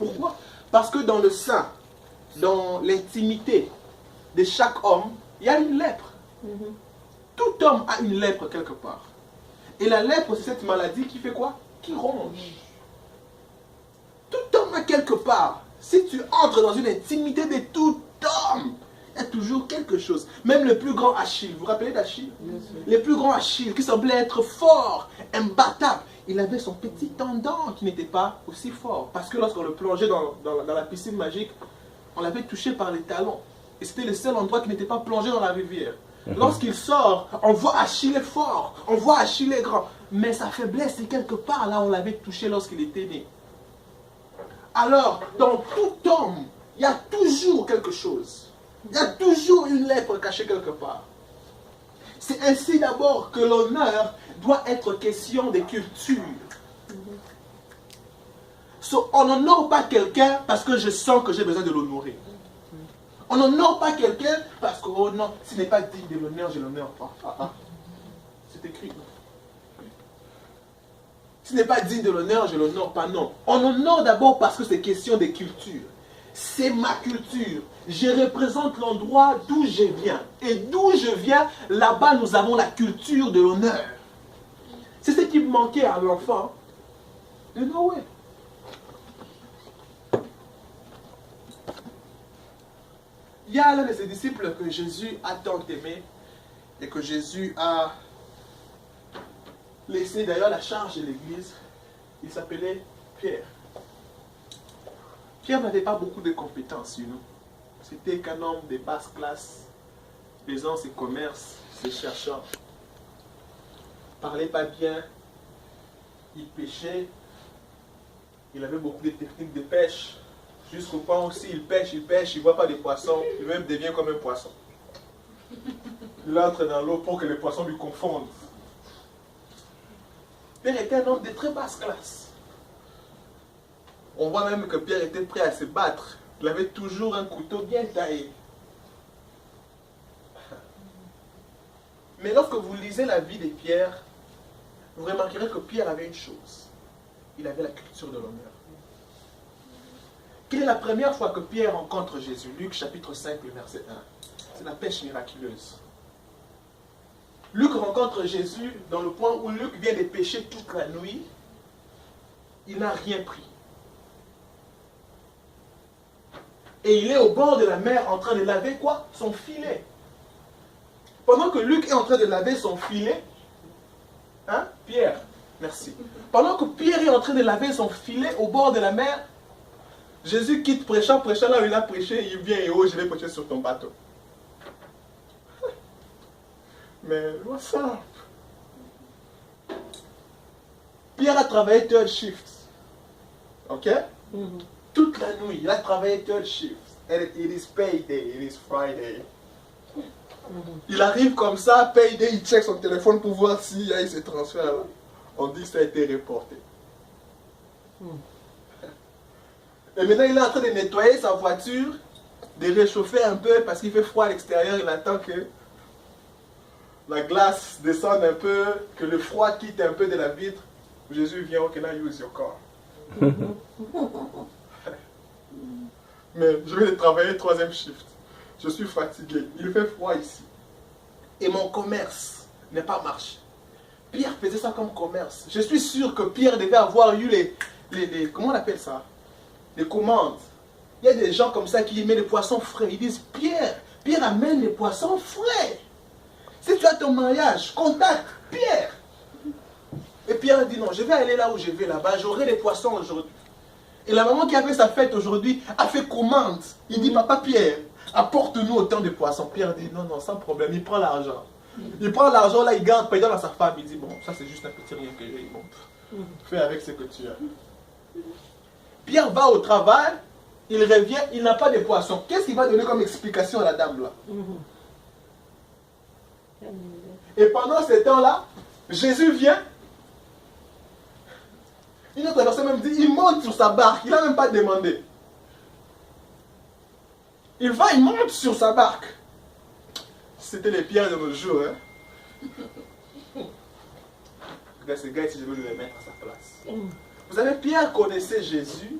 Pourquoi? Parce que dans le sein, dans l'intimité de chaque homme, il y a une lèpre. Tout homme a une lèpre quelque part. Et la lèpre, c'est cette maladie qui fait quoi? Qui ronge. Tout homme a quelque part. Si tu entres dans une intimité de tout homme, il y a toujours quelque chose. Même le plus grand Achille, vous vous rappelez d'Achille? Le plus grand Achille, qui semblait être fort, imbattable, il avait son petit tendon qui n'était pas aussi fort. Parce que lorsqu'on le plongeait dans la piscine magique, on l'avait touché par les talons. Et c'était le seul endroit qui n'était pas plongé dans la rivière. Lorsqu'il sort, on voit Achille est fort, on voit Achille est grand. Mais sa faiblesse, c'est quelque part là où on l'avait touché lorsqu'il était né. Alors, dans tout homme, il y a toujours quelque chose. Il y a toujours une lèpre cachée quelque part. C'est ainsi d'abord que l'honneur doit être question de culture. So, on n'honore pas quelqu'un parce que je sens que j'ai besoin de l'honorer. On n'honore pas quelqu'un parce que, oh non, ce n'est pas digne de l'honneur, je ne l'honore pas. C'est écrit. Ce n'est pas digne de l'honneur, je ne l'honore pas, non. On honore d'abord parce que c'est question de culture. C'est ma culture. Je représente l'endroit d'où je viens. Et d'où je viens, là-bas, nous avons la culture de l'honneur. C'est ce qui manquait à l'enfant de Noé. Il y a l'un de ses disciples que Jésus a tant aimé et que Jésus a laissé d'ailleurs la charge de l'église. Il s'appelait Pierre. Pierre n'avait pas beaucoup de compétences, C'était qu'un homme de basse classe, faisant ses commerces, ses chercheurs. Parlait pas bien, il pêchait, il avait beaucoup de techniques de pêche. Jusqu'au point où s'il pêche, il ne voit pas des poissons, il même devient comme un poisson. Il entre dans l'eau pour que les poissons lui confondent. Pierre était un homme de très basse classe. On voit même que Pierre était prêt à se battre. Il avait toujours un couteau bien taillé. Mais lorsque vous lisez la vie de Pierre, vous remarquerez que Pierre avait une chose. Il avait la culture de l'honneur. Quelle est la première fois que Pierre rencontre Jésus? Luc chapitre 5, le verset 1. C'est la pêche miraculeuse. Luc rencontre Jésus dans le point où Luc vient de pêcher toute la nuit. Il n'a rien pris. Et il est au bord de la mer en train de laver quoi? Son filet. Pendant que Luc est en train de laver son filet, Pierre, merci. Pendant que Pierre est en train de laver son filet au bord de la mer, Jésus quitte prêchant là où il a prêché, il vient et oh, je vais prêcher sur ton bateau. Mais what's up? Pierre a travaillé third shift. Ok? Toute la nuit, il a travaillé third shift. And it is payday, it is Friday. Il arrive comme ça, payday, il check son téléphone pour voir s'il y a eu ce transfert. On dit que ça a été reporté. Et maintenant, il est en train de nettoyer sa voiture, de réchauffer un peu parce qu'il fait froid à l'extérieur. Il attend que la glace descende un peu, que le froid quitte un peu de la vitre. Jésus vient, ok, now use your car. Mais je vais travailler troisième shift. Je suis fatigué. Il fait froid ici. Et mon commerce n'est pas marché. Pierre faisait ça comme commerce. Je suis sûr que Pierre devait avoir eu les comment on appelle ça? Les commandes. Il y a des gens comme ça qui mettent les poissons frais. Ils disent, Pierre amène les poissons frais. Si tu as ton mariage, contacte Pierre. Et Pierre dit, non, je vais aller là où je vais là-bas. J'aurai les poissons aujourd'hui. Et la maman qui a fait sa fête aujourd'hui a fait commande. Il dit, papa Pierre, apporte-nous autant de poissons. Pierre dit, non, sans problème. Il prend l'argent. Il prend l'argent, là, il garde, il donne à sa femme. Il dit, bon, ça c'est juste un petit rien que j'ai. Bon, fais avec ce que tu as. Pierre va au travail, il revient, il n'a pas de poisson. Qu'est-ce qu'il va donner comme explication à la dame là? Et pendant ce temps-là, Jésus vient. Une autre version même dit, il monte sur sa barque, il n'a même pas demandé. Il monte sur sa barque. C'était les pierres de nos jours. Regarde ce gars, si je veux le mettre à sa place. Vous savez, Pierre connaissait Jésus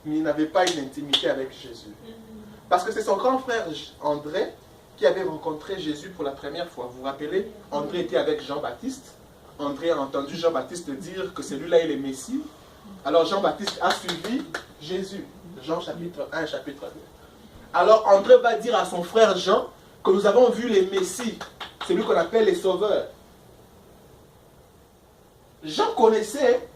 mais il n'avait pas une intimité avec Jésus. Parce que c'est son grand frère André qui avait rencontré Jésus pour la première fois. Vous vous rappelez, André était avec Jean-Baptiste. André a entendu Jean-Baptiste dire que celui-là est le Messie. Alors Jean-Baptiste a suivi Jésus. Jean chapitre 1, chapitre 2. Alors André va dire à son frère Jean que nous avons vu les Messies, celui qu'on appelle les sauveurs. Jean connaissait,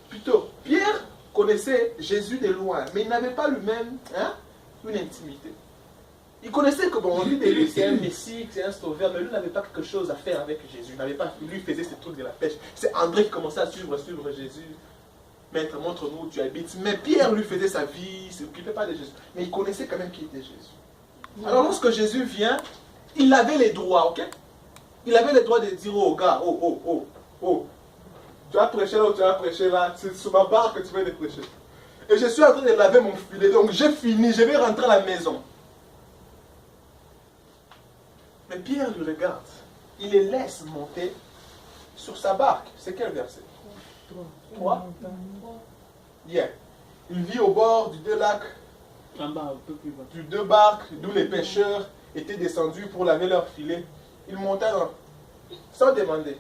plutôt Pierre connaissait Jésus de loin, mais il n'avait pas lui-même une intimité. Il connaissait que bon, lui c'est un Messie, c'est un sauveur, mais lui n'avait pas quelque chose à faire avec Jésus. Lui faisait ses trucs de la pêche. C'est André qui commençait à suivre Jésus. Maître, montre-nous où tu habites. Mais Pierre lui faisait sa vie, il ne s'occupait pas de Jésus. Mais il connaissait quand même qui était Jésus. Alors lorsque Jésus vient, il avait les droits, ok? Il avait les droits de dire au gars, oh, tu vas prêcher là ou tu vas prêcher là, c'est sur ma barre que tu vas aller prêcher. Et je suis en train de laver mon filet, donc j'ai fini, je vais rentrer à la maison. Mais Pierre lui regarde, il les laisse monter sur sa barque. C'est quel verset? 3. Yeah. Il vit au bord du deux lacs, du deux barques, d'où les pêcheurs étaient descendus pour laver leurs filets. Il monta sans demander.